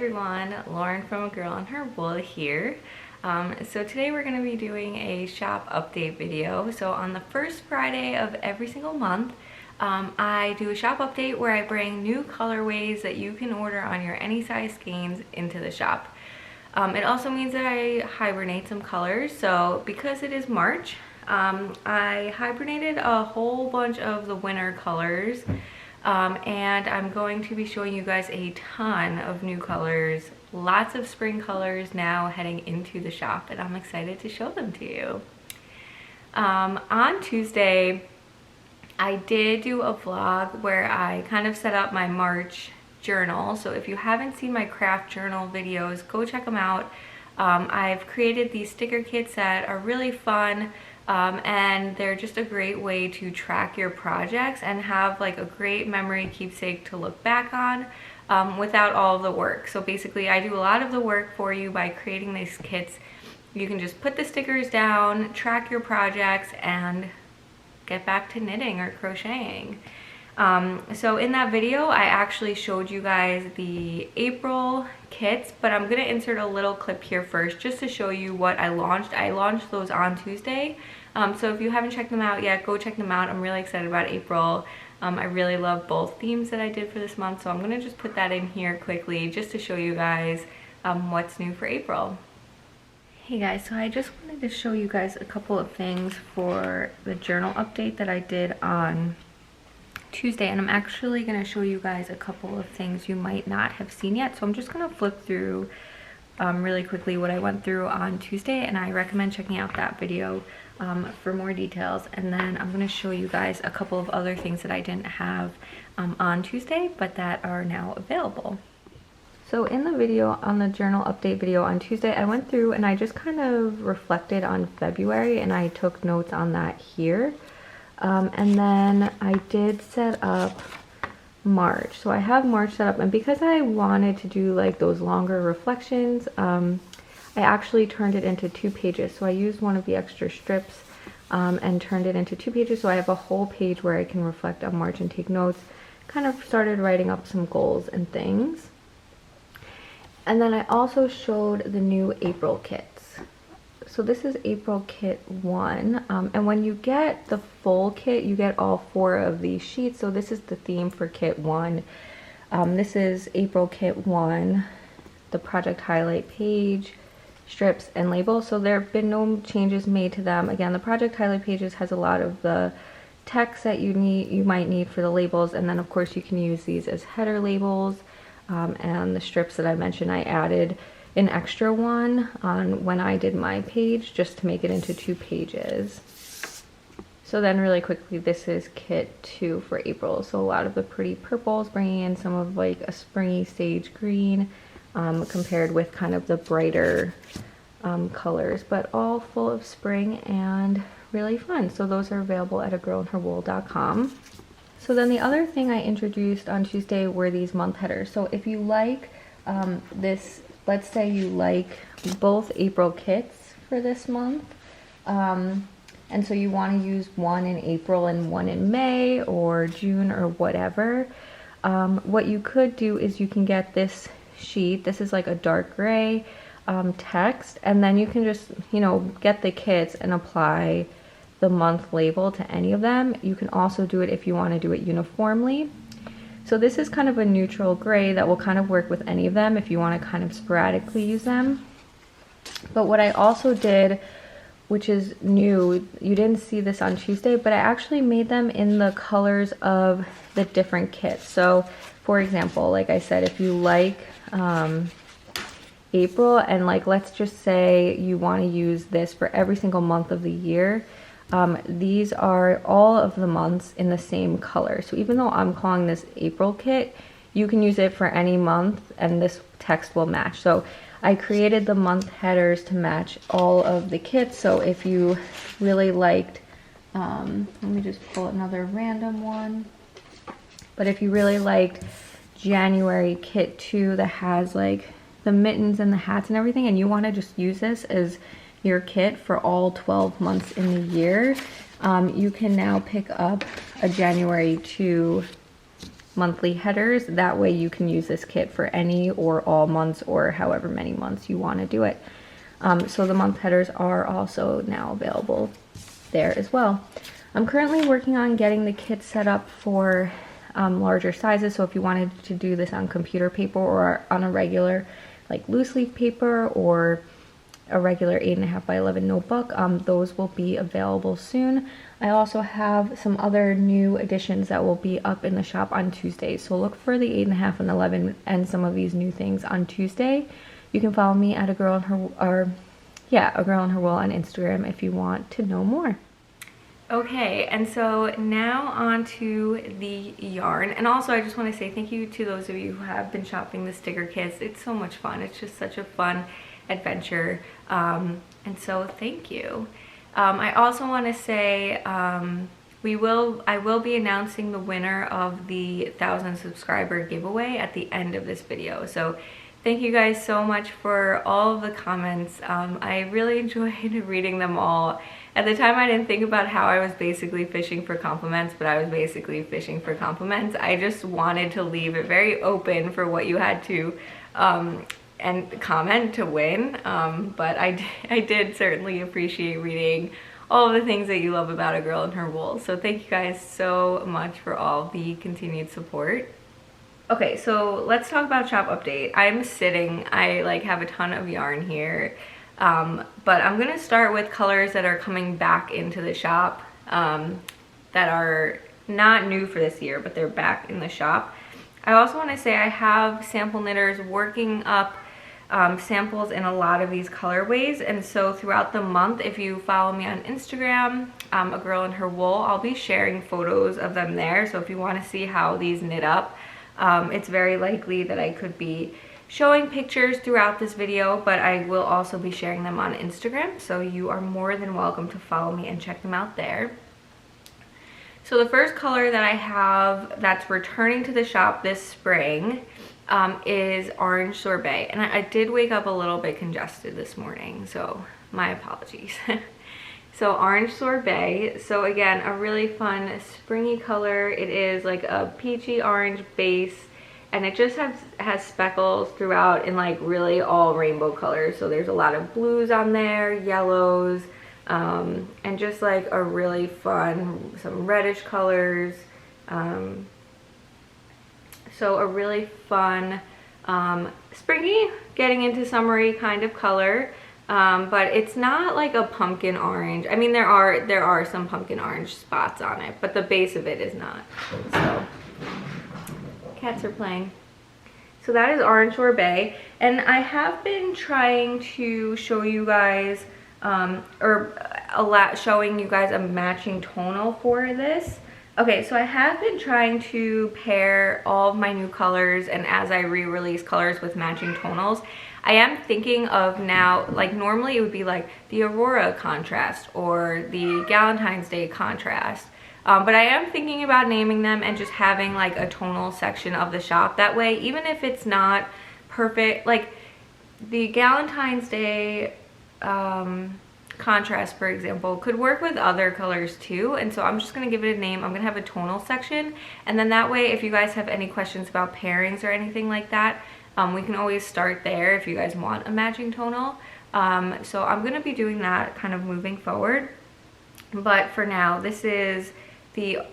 everyone, Lauren from A Girl and Her Wool here. So today we're going to be doing a shop update video. So on the first Friday of every single month, I do a shop update where I bring new colorways that you can order on your any size skeins into the shop. It also means that I hibernate some colors. So because it is March, I hibernated a whole bunch of the winter colors. And I'm going to be showing you guys a ton of new colors, lots of spring colors now heading into the shop, and I'm excited to show them to you. On Tuesday, I did do a vlog where I kind of set up my March journal. So if you haven't seen my craft journal videos, go check them out. I've created these sticker kits that are really fun. And they're just a great way to track your projects and have like a great memory keepsake to look back on without all of the work. So basically I do a lot of the work for you by creating these kits. You can just put the stickers down, track your projects, and get back to knitting or crocheting. So in that video, I actually showed you guys the April kits, but I'm gonna insert a little clip here first just to show you what I launched. I launched those on Tuesday. So if you haven't checked them out yet, go check them out. I'm really excited about April. I really love both themes that I did for this month, so I'm gonna just put that in here quickly just to show you guys what's new for April. Hey guys, so I just wanted to show you guys a couple of things for the journal update that I did on Tuesday, and I'm actually going to show you guys a couple of things you might not have seen yet. So I'm just going to flip through really quickly what I went through on Tuesday, and I recommend checking out that video for more details. And then I'm going to show you guys a couple of other things that I didn't have on Tuesday but that are now available. So in the video, on the journal update video on Tuesday, I went through and I just kind of reflected on February, and I took notes on that here. And then I did set up March. So I have March set up, and because I wanted to do like those longer reflections, I actually turned it into 2 pages. So I used one of the extra strips and turned it into 2 pages. So I have a whole page where I can reflect on March and take notes. Kind of started writing up some goals and things. And then I also showed the new April kits. So this is April kit 1, and when you get the full kit, you get all 4 of these sheets. So this is the theme for kit 1. This is April kit 1, the project highlight page, strips, and labels. So there have been no changes made to them. Again, the project highlight pages has a lot of the text that you might need for the labels, and then of course you can use these as header labels. And the strips that I mentioned, I added an extra one on when I did my page just to make it into 2 pages. So then really quickly, this is kit 2 for April. So a lot of the pretty purples, bringing in some of like a springy sage green compared with kind of the brighter colors, but all full of spring and really fun. So those are available at agirlandherwool.com. So then the other thing I introduced on Tuesday were these month headers. So if you like this, let's say you like both April kits for this month, and so you want to use one in April and one in May or June or whatever, what you could do is you can get this sheet. This is like a dark gray text, and then you can just, get the kits and apply the month label to any of them. You can also do it if you want to do it uniformly. So this is kind of a neutral gray that will kind of work with any of them if you want to kind of sporadically use them. But what I also did, which is new, you didn't see this on Tuesday, but I actually made them in the colors of the different kits. So for example, like I said, if you like April, and like let's just say you want to use this for every single month of the year, these are all of the months in the same color. So even though I'm calling this April kit, you can use it for any month and this text will match. So I created the month headers to match all of the kits. So if you really liked, let me just pull another random one. But if you really liked January kit 2 that has like the mittens and the hats and everything, and you want to just use this as your kit for all 12 months in the year, you can now pick up a January 2 monthly headers. That way you can use this kit for any or all months or however many months you want to do it. So the month headers are also now available there as well. I'm currently working on getting the kit set up for larger sizes, so if you wanted to do this on computer paper or on a regular like loose leaf paper or a regular 8.5 by 11 notebook, those will be available soon. I also have some other new additions that will be up in the shop on Tuesday, so look for the 8.5 and 11 and some of these new things on Tuesday. You can follow me at a girl in her wool on Instagram if you want to know more. Okay, and so now on to the yarn. And also I just want to say thank you to those of you who have been shopping the sticker kits. It's so much fun. It's just such a fun adventure. And so thank you. I also want to say I will be announcing the winner of the 1,000 subscriber giveaway at the end of this video. So thank you guys so much for all of the comments. I really enjoyed reading them all. At the time I didn't think about how I was basically fishing for compliments, but I was basically fishing for compliments. I just wanted to leave it very open for what you had to and comment to win. But I did certainly appreciate reading all of the things that you love about A Girl in Her Wool. So thank you guys so much for all the continued support. Okay, so let's talk about shop update. I'm sitting, I like have a ton of yarn here. But I'm gonna start with colors that are coming back into the shop that are not new for this year, but they're back in the shop. I also want to say I have sample knitters working up samples in a lot of these colorways, and so throughout the month, if you follow me on Instagram, A Girl in Her Wool, I'll be sharing photos of them there. So if you want to see how these knit up, it's very likely that I could be showing pictures throughout this video, but I will also be sharing them on Instagram, so you are more than welcome to follow me and check them out there. So the first color that I have that's returning to the shop this spring is Orange Sorbet, and I did wake up a little bit congested this morning, so my apologies. So Orange Sorbet, so again, a really fun springy color. It is like a peachy orange base, and it just has speckles throughout in like really all rainbow colors. So there's a lot of blues on there, yellows, and just like a really fun, some reddish colors. So a really fun, springy, getting into summery kind of color. But it's not like a pumpkin orange. I mean, there are some pumpkin orange spots on it, but the base of it is not. So cats are playing. So that is Orange Sorbet, and I have been trying to show you guys showing you guys a matching tonal for this. Okay, so I have been trying to pair all of my new colors, and as I re-release colors with matching tonals, I am thinking of now, like normally it would be like the Aurora contrast or the Galentine's Day contrast. But I am thinking about naming them and just having like a tonal section of the shop. That way, even if it's not perfect, like the Galentine's Day contrast, for example, could work with other colors too. And so I'm just going to give it a name. I'm going to have a tonal section. And then that way, if you guys have any questions about pairings or anything like that, we can always start there if you guys want a matching tonal. So I'm going to be doing that kind of moving forward. But for now, this is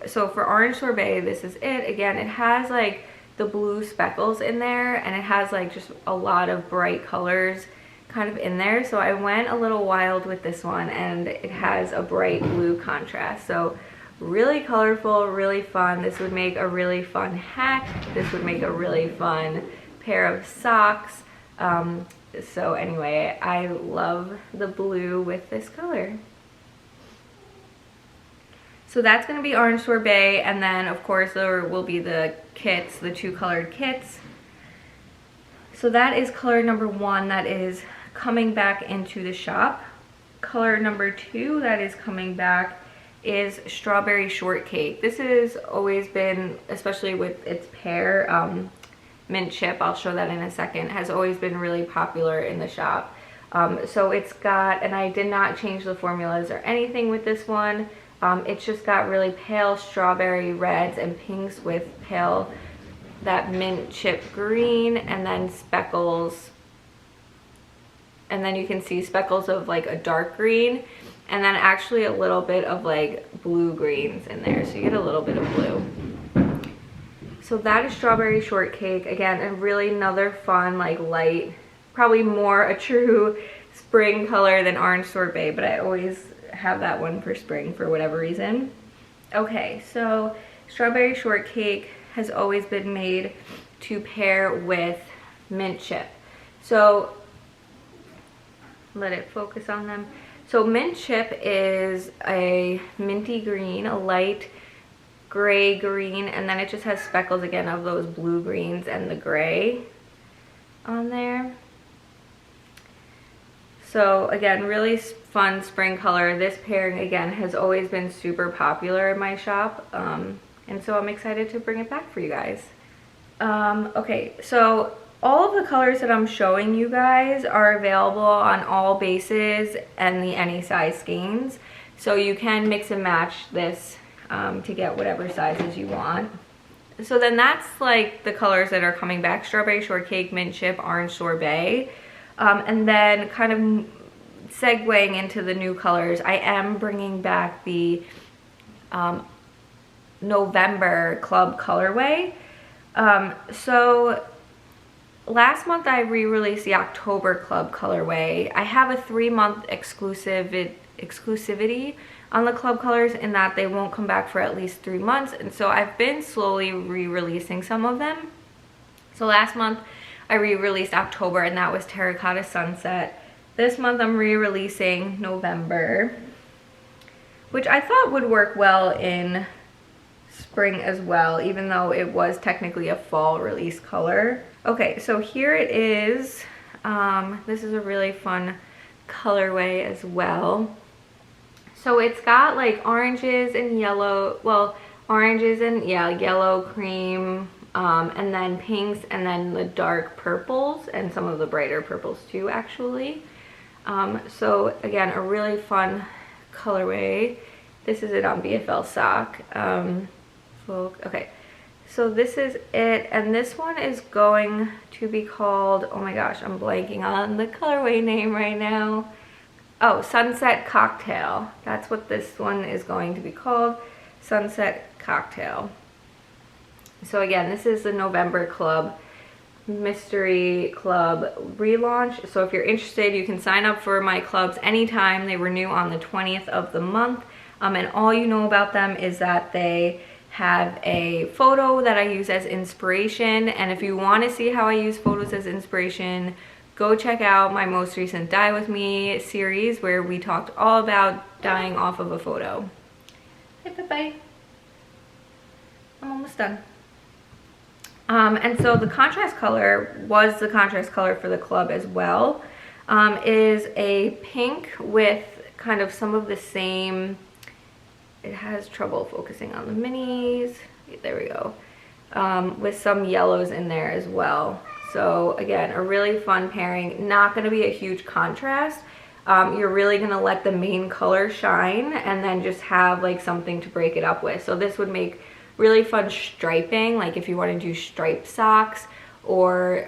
so for Orange Sorbet, this is it. Again, it has like the blue speckles in there, and it has like just a lot of bright colors kind of in there. So I went a little wild with this one, and it has a bright blue contrast. So really colorful, really fun. This would make a really fun hat. This would make a really fun pair of socks. So anyway, I love the blue with this color. So that's going to be Orange Sorbet, and then of course there will be the kits, the two colored kits. So that is color number 1 that is coming back into the shop. Color number 2 that is coming back is Strawberry Shortcake. This has always been, especially with its pair, mint chip, I'll show that in a second, has always been really popular in the shop. So it's got, and I did not change the formulas or anything with this one. It's just got really pale strawberry reds and pinks with pale that mint chip green, and then speckles, and then you can see speckles of like a dark green, and then actually a little bit of like blue greens in there, so you get a little bit of blue. So that is Strawberry Shortcake. Again, and really another fun, like light, probably more a true spring color than Orange Sorbet, but I always have that one for spring for whatever reason. Okay, so Strawberry Shortcake has always been made to pair with mint chip. So let it focus on them. So mint chip is a minty green, a light gray green, and then it just has speckles again of those blue greens and the gray on there. So again, really fun spring color. This pairing again has always been super popular in my shop, and so I'm excited to bring it back for you guys. Okay, so all of the colors that I'm showing you guys are available on all bases and the any size skeins, so you can mix and match this to get whatever sizes you want. So then that's like the colors that are coming back: Strawberry Shortcake, Mint Chip, Orange Sorbet. And then kind of segueing into the new colors, I am bringing back the November Club colorway. So last month I re-released the October Club colorway. I have a 3-month exclusivity on the club colors in that they won't come back for at least 3 months, and so I've been slowly re-releasing some of them. So last month I re-released October, and that was Terracotta Sunset. This month I'm re-releasing November, which I thought would work well in spring as well, even though it was technically a fall release color. Okay, so here it is. This is a really fun colorway as well. So it's got like oranges and yellow, well, oranges and yellow cream, and then pinks, and then the dark purples, and some of the brighter purples too, actually. So again, a really fun colorway. This is it on BFL sock. Okay, so this is it, and this one is going to be called, oh my gosh, I'm blanking on the colorway name right now. Oh, Sunset Cocktail. That's what this one is going to be called, Sunset Cocktail. So again, this is the November Club Mystery Club relaunch. So if you're interested, you can sign up for my clubs anytime. They renew on the 20th of the month. And all you know about them is that they have a photo that I use as inspiration. And if you want to see how I use photos as inspiration, go check out my most recent Dye With Me series, where we talked all about dyeing off of a photo. Hey, bye-bye. I'm almost done. And so the contrast color was the contrast color for the club as well. Is a pink with kind of some of the same, it has trouble focusing on the minis. There we go. With some yellows in there as well. So again, a really fun pairing. Not going to be a huge contrast. You're really going to let the main color shine and then just have like something to break it up with. So this would make really fun striping, like if you want to do striped socks, or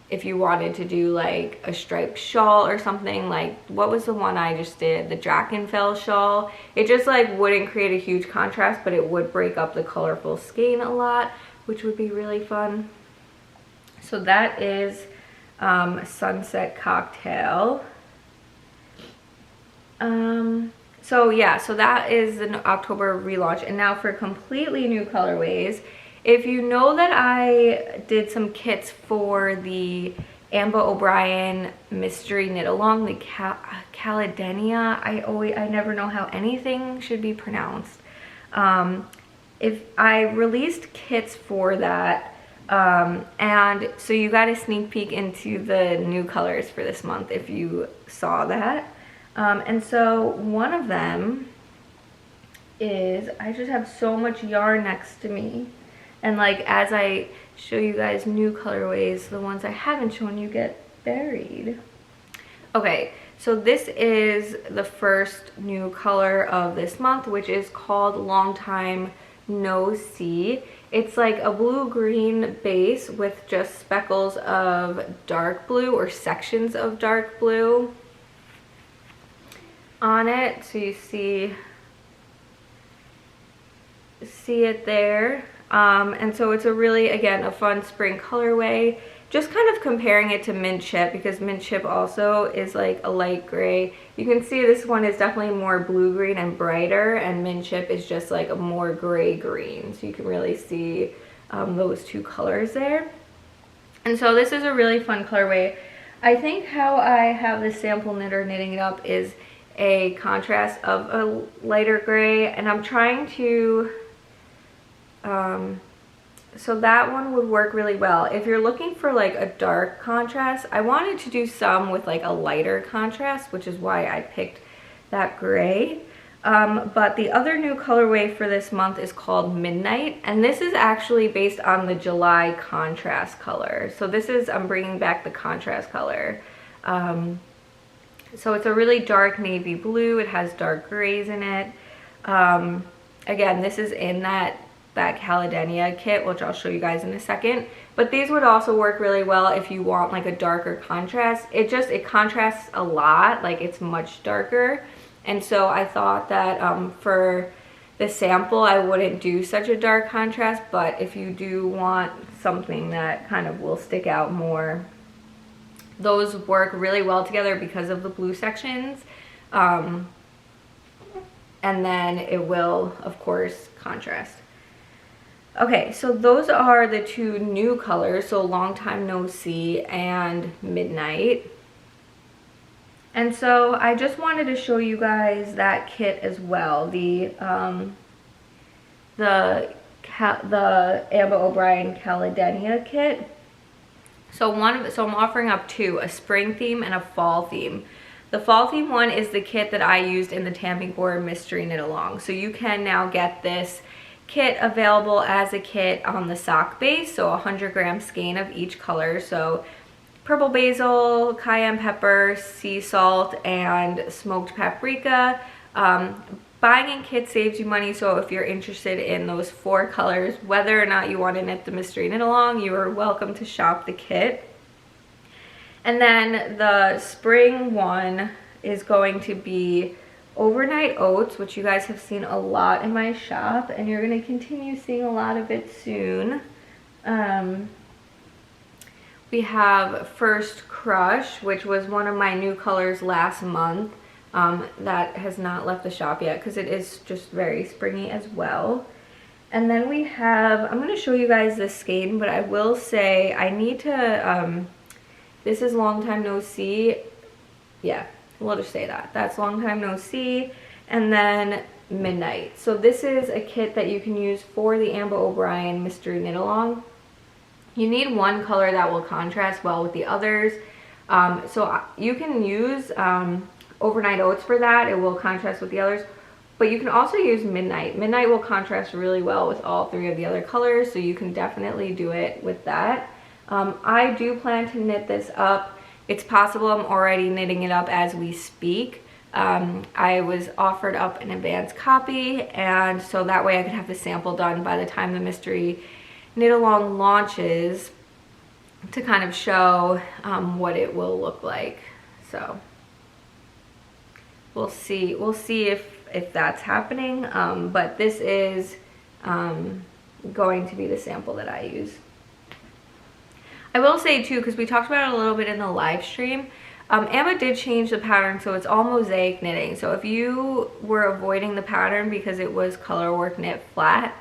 if you wanted to do like a striped shawl or something. Like, what was the one I just did? The Drachenfell shawl. It just like wouldn't create a huge contrast, but it would break up the colorful skein a lot, which would be really fun. So that is Sunset Cocktail. So yeah, so that is the October relaunch. And now for completely new colorways. If you know that I did some kits for the Ambah O'Brien Mystery Knit Along, the Caladenia, I never know how anything should be pronounced. If I released kits for that, and so you got a sneak peek into the new colors for this month if you saw that. And so one of them is, I just have so much yarn next to me, and like as I show you guys new colorways, the ones I haven't shown you get buried. Okay, so this is the first new color of this month, which is called Long Time No See. It's like a blue-green base with just speckles of dark blue or sections of dark blue on it. So you see it there. And so it's a really, again, a fun spring colorway. Just kind of comparing it to Mint Chip, because Mint Chip also is like a light gray. You can see this one is definitely more blue-green and brighter, and Mint Chip is just like a more gray-green. So you can really see those two colors there. And so this is a really fun colorway. I think how I have the sample knitter knitting it up is a contrast of a lighter gray, and I'm trying to so that one would work really well. If you're looking for like a dark contrast, I wanted to do some with like a lighter contrast, which is why I picked that gray. But the other new colorway for this month is called Midnight, and this is actually based on the July contrast color. So this is, I'm bringing back the contrast color. So it's a really dark navy blue. It has dark grays in it. Again, this is in that Caladenia kit, which I'll show you guys in a second. But these would also work really well if you want like a darker contrast. It contrasts a lot, like it's much darker. And so I thought that for the sample, I wouldn't do such a dark contrast, but if you do want something that kind of will stick out more, those work really well together because of the blue sections. And then it will, of course, contrast. Okay, so those are the two new colors, so Long Time No See and Midnight. And so I just wanted to show you guys that kit as well, the Ambah O'Brien Caladenia kit. So I'm offering up two, a spring theme and a fall theme. The fall theme one is the kit that I used in the Tamping Board Mystery Knit Along. So you can now get this kit available as a kit on the sock base, so 100-gram skein of each color. So purple basil, cayenne pepper, sea salt, and smoked paprika. Buying in kits saves you money, so if you're interested in those 4 colors, whether or not you want to knit the Mystery Knit Along, you are welcome to shop the kit. And then the spring one is going to be Overnight Oats, which you guys have seen a lot in my shop, and you're going to continue seeing a lot of it soon. We have First Crush, which was one of my new colors last month. That has not left the shop yet because it is just very springy as well. And then we have, I'm going to show you guys this skein, but I will say I need to, this is Long Time No See. Yeah, we'll just say that. That's Long Time No See. And then Midnight. So this is a kit that you can use for the Ambah O'Brien Mystery Knit Along. You need one color that will contrast well with the others. So you can use Overnight Oats for that. It will contrast with the others. But you can also use Midnight. Midnight will contrast really well with all 3 of the other colors, so you can definitely do it with that. I do plan to knit this up. It's possible I'm already knitting it up as we speak. I was offered up an advanced copy, and so that way I could have the sample done by the time the Mystery Knit Along launches to kind of show what it will look like. So we'll see if that's happening, but this is going to be the sample that I use. I will say too, because we talked about it a little bit in the live stream, Ambah did change the pattern, so it's all mosaic knitting. So if you were avoiding the pattern because it was color work knit flat,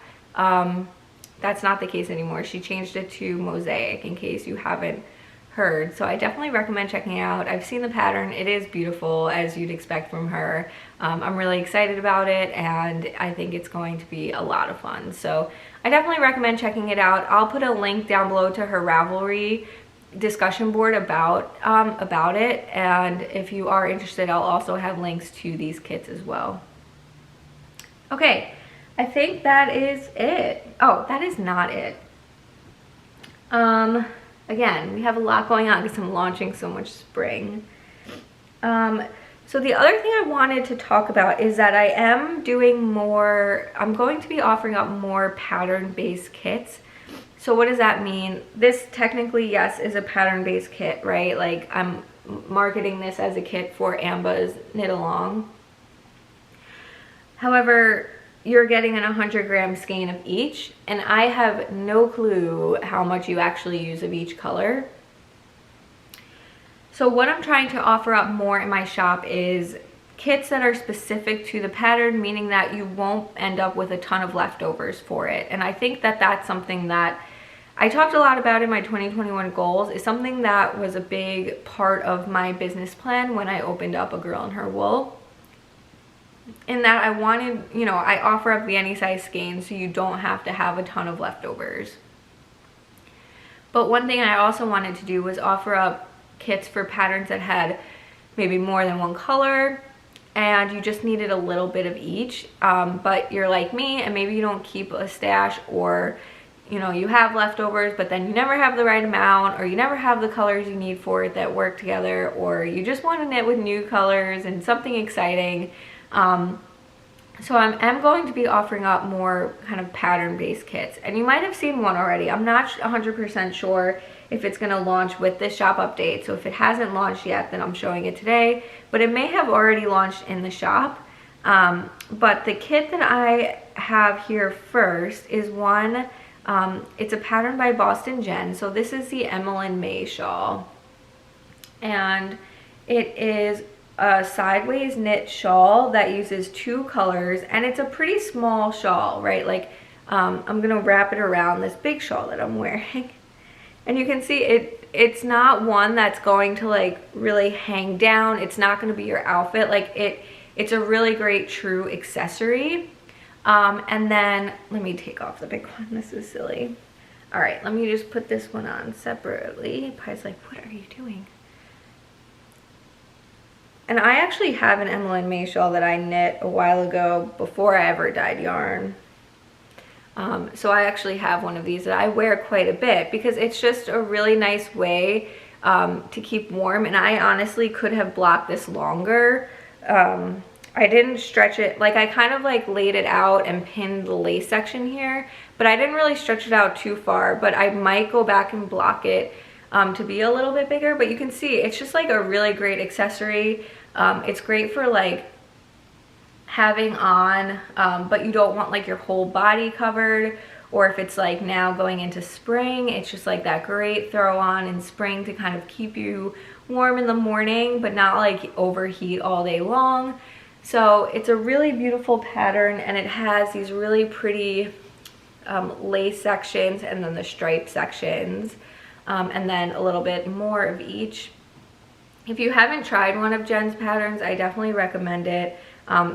that's not the case anymore. She changed it to mosaic, in case you haven't heard. So I definitely recommend checking it out. I've seen the pattern. It is beautiful, as you'd expect from her. I'm really excited about it, and I think it's going to be a lot of fun. So I definitely recommend checking it out. I'll put a link down below to her Ravelry discussion board about it, and if you are interested, I'll also have links to these kits as well. Okay, I think that is it. Oh, that is not it. Again, we have a lot going on because I'm launching so much spring. So the other thing I wanted to talk about is that I'm going to be offering up more pattern-based kits. So what does that mean? This technically, yes, is a pattern-based kit, right? Like I'm marketing this as a kit for Ambah's Knit Along. However, you're getting an 100-gram skein of each, and I have no clue how much you actually use of each color. So what I'm trying to offer up more in my shop is kits that are specific to the pattern, meaning that you won't end up with a ton of leftovers for it. And I think that that's something that I talked a lot about in my 2021 goals. Is something that was a big part of my business plan when I opened up A Girl and Her Wool. In that I wanted, you know, I offer up the any size skein so you don't have to have a ton of leftovers. But one thing I also wanted to do was offer up kits for patterns that had maybe more than one color and you just needed a little bit of each, but you're like me and maybe you don't keep a stash, or you know, you have leftovers but then you never have the right amount, or you never have the colors you need for it that work together, or you just want to knit with new colors and something exciting. So I'm going to be offering up more kind of pattern-based kits, and you might have seen one already. I'm not 100% sure if it's going to launch with this shop update, so if it hasn't launched yet, then I'm showing it today, but it may have already launched in the shop. But the kit that I have here first is one, it's a pattern by Boston Jen. So this is the Emeline May Shawl, and it is a sideways knit shawl that uses 2 colors, and it's a pretty small shawl, right? Like I'm gonna wrap it around this big shawl that I'm wearing, and you can see it's not one that's going to like really hang down. It's not going to be your outfit. Like it's a really great true accessory. And then let me take off the big one. This is silly. All right, let me just put this one on separately. Pi's like, what are you doing? And I actually have an Emeline May Shawl that I knit a while ago before I ever dyed yarn. So I actually have one of these that I wear quite a bit because it's just a really nice way to keep warm. And I honestly could have blocked this longer. I didn't stretch it, like I kind of like laid it out and pinned the lace section here, but I didn't really stretch it out too far. But I might go back and block it to be a little bit bigger. But you can see it's just like a really great accessory. It's great for like having on, but you don't want like your whole body covered, or if it's like now going into spring, it's just like that great throw on in spring to kind of keep you warm in the morning but not like overheat all day long. So it's a really beautiful pattern, and it has these really pretty lace sections and then the stripe sections, and then a little bit more of each. If you haven't tried one of Jen's patterns, I definitely recommend it.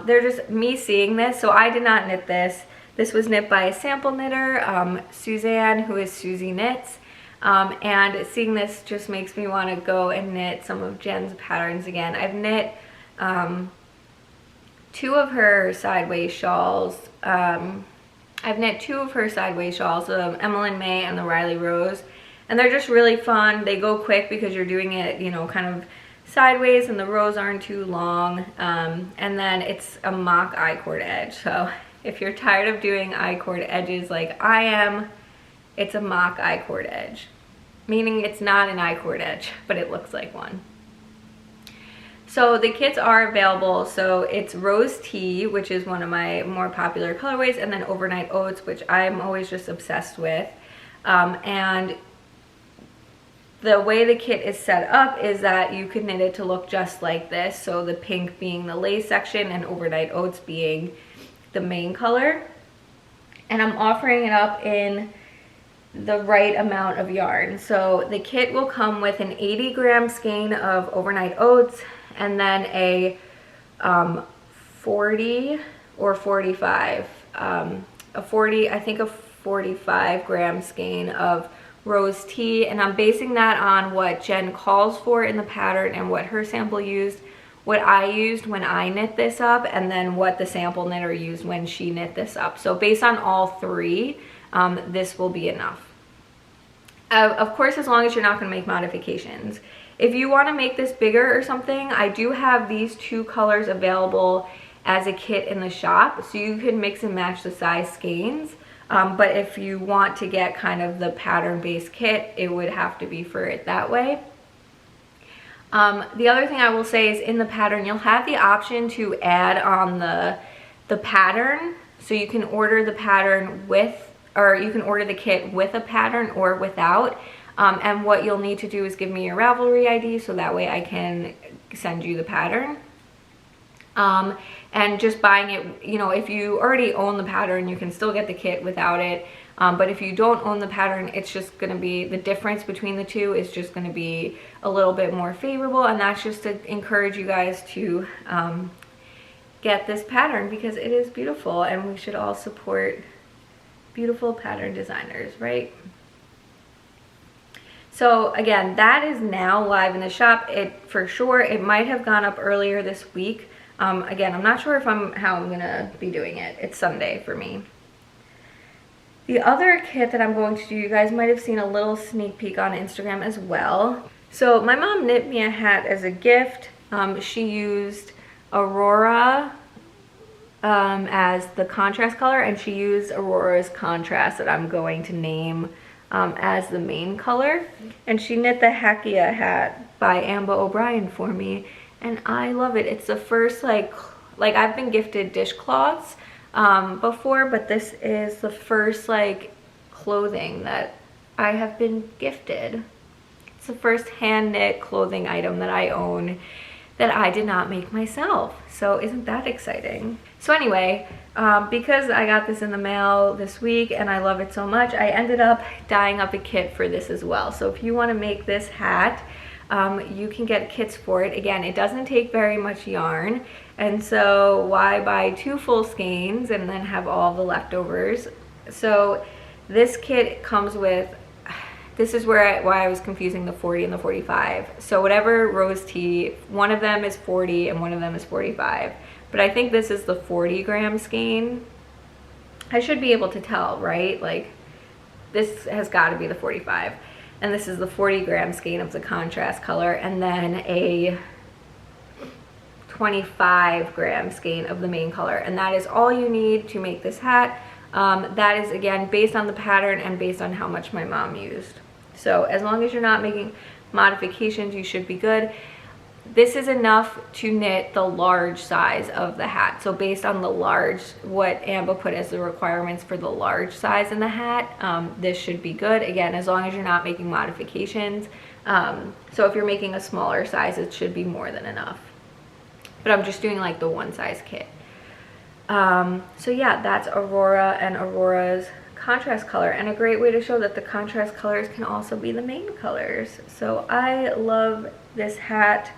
They're just me seeing this, so I did not knit this. This was knit by a sample knitter, Suzanne, who is Susie Knits, and seeing this just makes me want to go and knit some of Jen's patterns again. I've knit 2 of her sideways shawls. I've knit 2 of her sideways shawls, Emeline May and the Riley Rose, and they're just really fun. They go quick because you're doing it, you know, kind of sideways, and the rows aren't too long. And then it's a mock I-cord edge. So if you're tired of doing I-cord edges like I am, it's a mock I-cord edge, meaning it's not an I-cord edge, but it looks like one. So the kits are available. So it's Rose Tea, which is one of my more popular colorways, and then Overnight Oats, which I'm always just obsessed with. And the way the kit is set up is that you could knit it to look just like this. So the pink being the lace section and Overnight Oats being the main color. And I'm offering it up in the right amount of yarn. So the kit will come with an 80-gram skein of Overnight Oats, and then a 40 or 45, I think a 45-gram skein of Rose Tea, and I'm basing that on what Jen calls for in the pattern and what her sample used, what I used when I knit this up, and then what the sample knitter used when she knit this up. So based on all 3, this will be enough. Of course, as long as you're not going to make modifications. If you want to make this bigger or something, I do have these 2 colors available as a kit in the shop, so you can mix and match the size skeins. But if you want to get kind of the pattern-based kit, it would have to be for it that way. The other thing I will say is in the pattern, you'll have the option to add on the pattern. So you can order the pattern with, or you can order the kit with a pattern or without. And what you'll need to do is give me your Ravelry ID so that way I can send you the pattern. And just buying it, you know, if you already own the pattern, you can still get the kit without it. But if you don't own the pattern, it's just going to be, the difference between the two is just going to be a little bit more favorable. And that's just to encourage you guys to get this pattern because it is beautiful and we should all support beautiful pattern designers, right? So again, that is now live in the shop. For sure, it might have gone up earlier this week. Again, I'm not sure if how I'm gonna be doing it. It's Sunday for me. The other kit that I'm going to do, you guys might have seen a little sneak peek on Instagram as well. So my mom knit me a hat as a gift. She used Aurora as the contrast color, and she used Aurora's contrast that I'm going to name as the main color. And she knit the Hakia hat by Ambah O'Brien for me, and I love it. It's the first like I've been gifted dishcloths before, but this is the first like clothing that I have been gifted. It's the first hand knit clothing item that I own that I did not make myself. So isn't that exciting? So anyway, because I got this in the mail this week and I love it so much, I ended up dyeing up a kit for this as well. So if you want to make this hat, you can get kits for it. Again, it doesn't take very much yarn, and so why buy 2 full skeins and then have all the leftovers? So this kit comes with, this is why I was confusing the 40 and the 45. So whatever rose tea, one of them is 40 and one of them is 45. But I think this is the 40 gram skein. I should be able to tell, right? Like this has got to be the 45. And this is the 40 gram skein of the contrast color, and then a 25 gram skein of the main color. And that is all you need to make this hat. That is, again, based on the pattern and based on how much my mom used. So as long as you're not making modifications, you should be good. This is enough to knit the large size of the hat. So based on the large, what Ambah put as the requirements for the large size in the hat, this should be good. Again, as long as you're not making modifications. So if you're making a smaller size, it should be more than enough. But I'm just doing like the one size kit. So yeah, that's Aurora and Aurora's contrast color, and a great way to show that the contrast colors can also be the main colors. So I love this hat.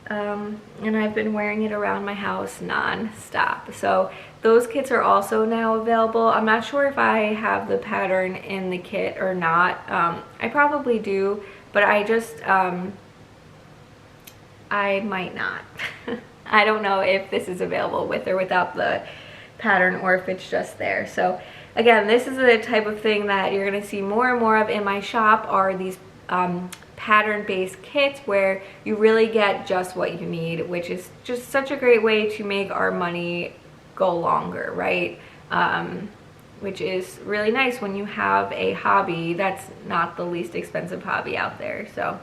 And I've been wearing it around my house non-stop. So those kits are also now available. I'm not sure if I have the pattern in the kit or not. I probably do, but I just, I might not. I don't know if this is available with or without the pattern or if it's just there. So again, this is the type of thing that you're gonna see more and more of in my shop, are these pattern-based kits where you really get just what you need, which is just such a great way to make our money go longer, right? Which is really nice when you have a hobby that's not the least expensive hobby out there. So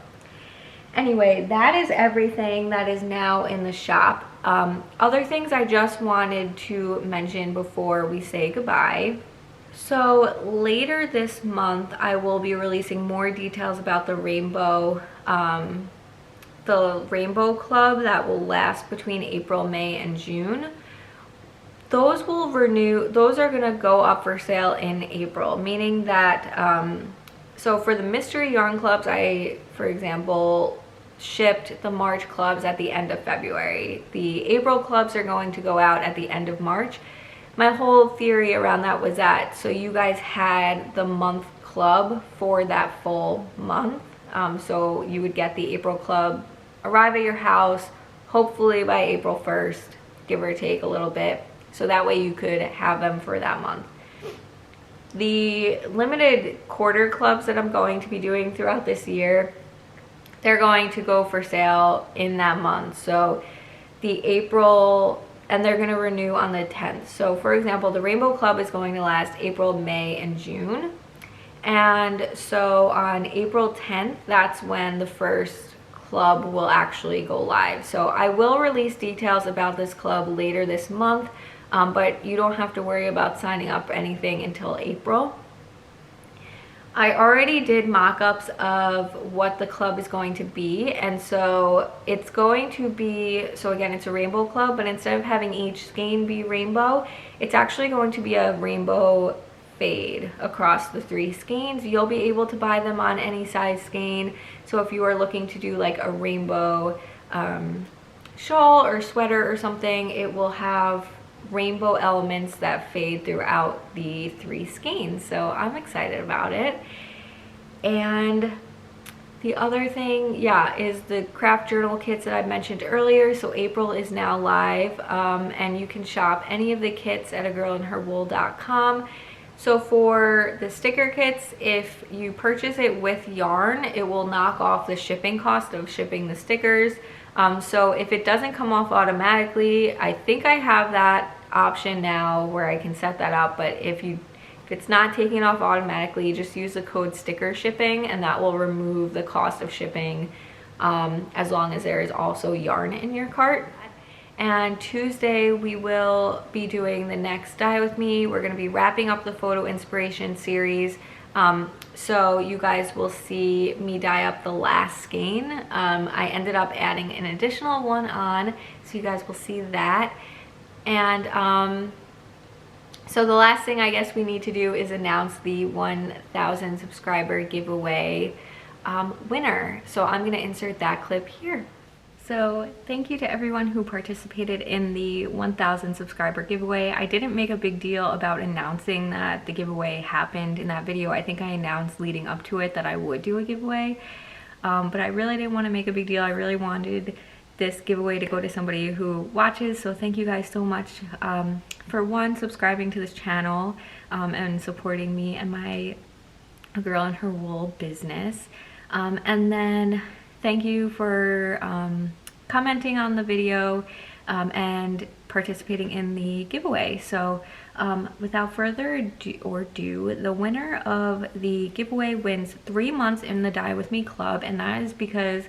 anyway, that is everything that is now in the shop. Other things I just wanted to mention before we say goodbye. So later this month, I will be releasing more details about the Rainbow Club that will last between April, May, and June. Those will renew, those are gonna go up for sale in April, meaning that, so for the Mystery Yarn Clubs, I, for example, shipped the March clubs at the end of February. The April clubs are going to go out at the end of March. My whole theory around that was that so you guys had the month club for that full month. So you would get the April club, arrive at your house, hopefully by April 1st, give or take a little bit. So that way you could have them for that month. The limited quarter clubs that I'm going to be doing throughout this year, they're going to go for sale in that month. So the April, and they're going to renew on the 10th. So for example, the Rainbow Club is going to last April, May, and June. And so on April 10th, that's when the first club will actually go live. So I will release details about this club later this month, but you don't have to worry about signing up for anything until April. I already did mock-ups of what the club is going to be, and so it's going to be, so again, it's a rainbow club, but instead of having each skein be rainbow, it's actually going to be a rainbow fade across the 3 skeins. You'll be able to buy them on any size skein. So if you are looking to do like a rainbow shawl or sweater or something, it will have rainbow elements that fade throughout the 3 skeins. So I'm excited about it. And the other thing, yeah, is the craft journal kits that I mentioned earlier. So April is now live, and you can shop any of the kits at agirlandherwool.com. So for the sticker kits, if you purchase it with yarn, it will knock off the shipping cost of shipping the stickers. So if it doesn't come off automatically, I think I have that option now where I can set that up, but if it's not taking off automatically, just use the code sticker shipping, and that will remove the cost of shipping, as long as there is also yarn in your cart. And Tuesday we will be doing the next dye with me. We're going to be wrapping up the photo inspiration series, so you guys will see me dye up the last skein. I ended up adding an additional one on, so you guys will see that. And so the last thing I guess we need to do is announce the 1,000 subscriber giveaway winner. So I'm going to insert that clip here. So thank you to everyone who participated in the 1,000 subscriber giveaway. I didn't make a big deal about announcing that the giveaway happened in that video. I think I announced leading up to it that I would do a giveaway, but I really didn't want to make a big deal. I really wanted this giveaway to go to somebody who watches. So thank you guys so much for one, subscribing to this channel and supporting me and my A Girl and Her Wool business. And then thank you for commenting on the video and participating in the giveaway. So without further ado, the winner of the giveaway wins 3 months in the Dye With Me Club, and that is because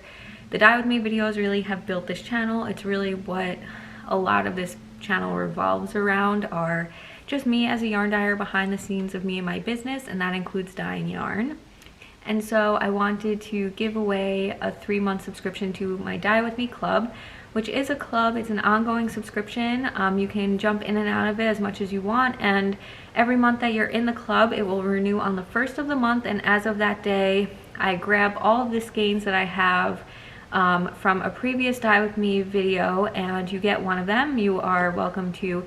the Dye With Me videos really have built this channel. It's really what a lot of this channel revolves around, are just me as a yarn dyer behind the scenes of me and my business, and that includes dyeing yarn. And so I wanted to give away a 3-month subscription to my Dye With Me Club, which is a club. It's an ongoing subscription. You can jump in and out of it as much as you want, and every month that you're in the club, it will renew on the 1st of the month, and as of that day, I grab all of the skeins that I have from a previous Dye With Me video, and you get one of them. You are welcome to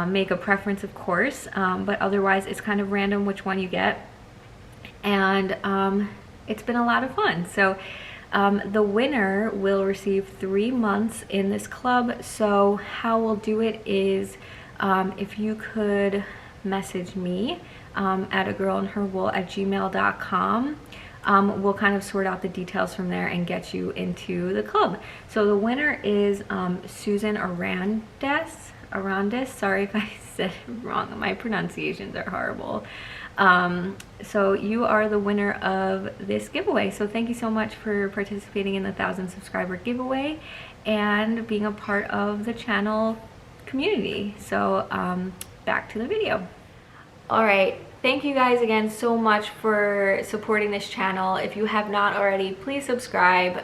make a preference, of course, but otherwise it's kind of random which one you get. And it's been a lot of fun. So the winner will receive 3 months in this club. So how we'll do it is if you could message me at agirlandherwool@gmail.com. We'll kind of sort out the details from there and get you into the club. So the winner is Susan Arandis. Sorry if I said it wrong. My pronunciations are horrible. So you are the winner of this giveaway. So thank you so much for participating in the 1,000 subscriber giveaway and being a part of the channel community. So back to the video. All right. Thank you guys again so much for supporting this channel. If you have not already, please subscribe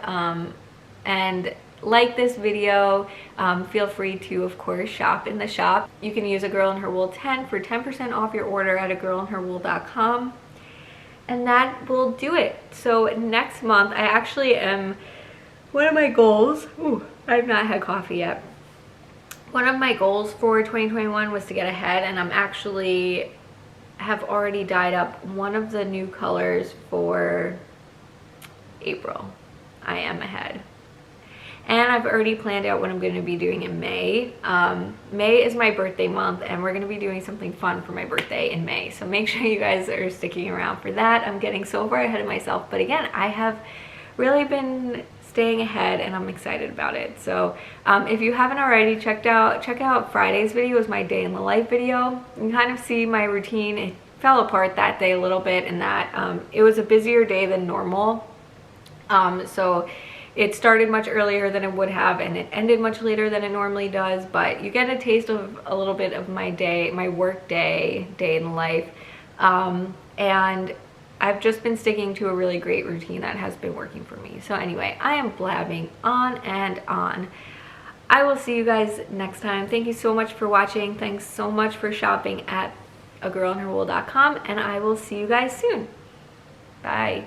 and like this video. Feel free to, of course, shop in the shop. You can use A Girl and Her Wool 10 for 10% off your order at agirlandherwool.com. And that will do it. So next month, I actually am, one of my goals, I have not had coffee yet. One of my goals for 2021 was to get ahead, and I'm actually have already dyed up one of the new colors for April. I am ahead. And I've already planned out what I'm going to be doing in May. May is my birthday month, and we're going to be doing something fun for my birthday in May. So make sure you guys are sticking around for that. I'm getting so far ahead of myself, but again, I have really been staying ahead and I'm excited about it. So if you haven't already, check out Friday's video. Is my day in the life video. You can kind of see my routine. It fell apart that day a little bit in that it was a busier day than normal. So it started much earlier than it would have, and it ended much later than it normally does, but you get a taste of a little bit of my day, my work day in the life. And I've just been sticking to a really great routine that has been working for me. So anyway, I am blabbing on and on. I will see you guys next time. Thank you so much for watching. Thanks so much for shopping at agirlandherwool.com, and I will see you guys soon. Bye.